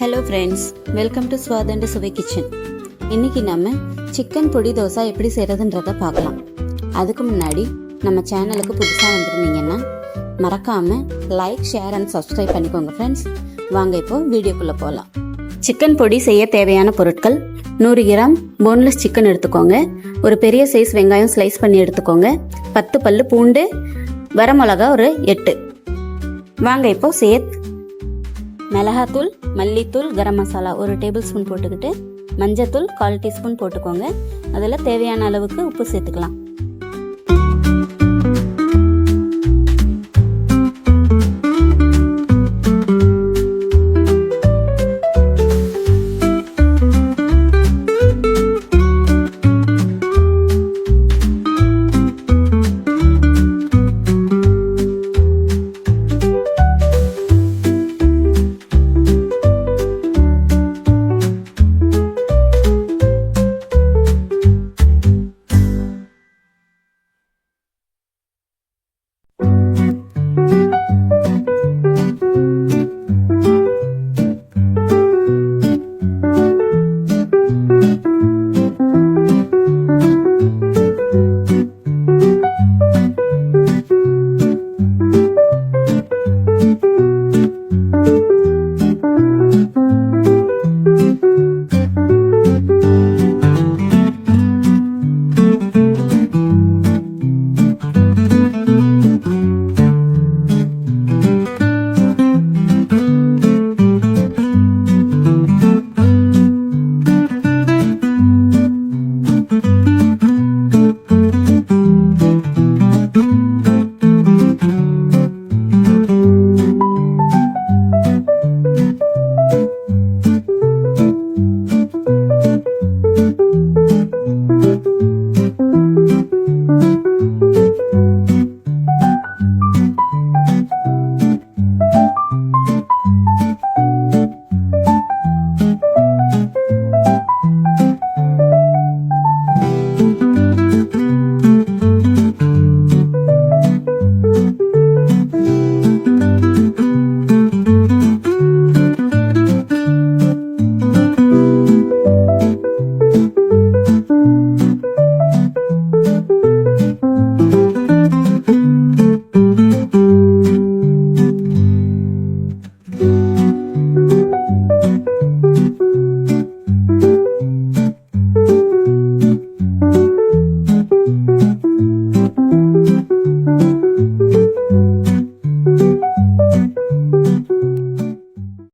Hello friends, welcome to ஸ்வாத் சுவை kitchen. இன்றைக்கி நம்ம சிக்கன் பொடி தோசை எப்படி செய்கிறதுன்றதை பார்க்கலாம். அதுக்கு முன்னாடி நம்ம சேனலுக்கு புதுசாக வந்துருந்தீங்கன்னா மறக்காமல் லைக், ஷேர் அண்ட் சப்ஸ்கிரைப் பண்ணிக்கோங்க ஃப்ரெண்ட்ஸ். வாங்க இப்போது வீடியோக்குள்ளே போகலாம். சிக்கன் பொடி செய்ய தேவையான பொருட்கள்: 100 கிராம் போன்லெஸ் சிக்கன் எடுத்துக்கோங்க, ஒரு பெரிய சைஸ் வெங்காயம் ஸ்லைஸ் பண்ணி எடுத்துக்கோங்க, 10 பல்லு பூண்டு, வரமிளகா ஒரு 8. வாங்க இப்போது மிளகாத்தூள், மல்லித்தூள், கரம் மசாலா ஒரு டேபிள் ஸ்பூன் போட்டுக்கிட்டு, மஞ்சத்தூள் 1/4 டீஸ்பூன் போட்டுக்கோங்க. அதில் தேவையான அளவுக்கு உப்பு சேர்த்துக்கலாம்.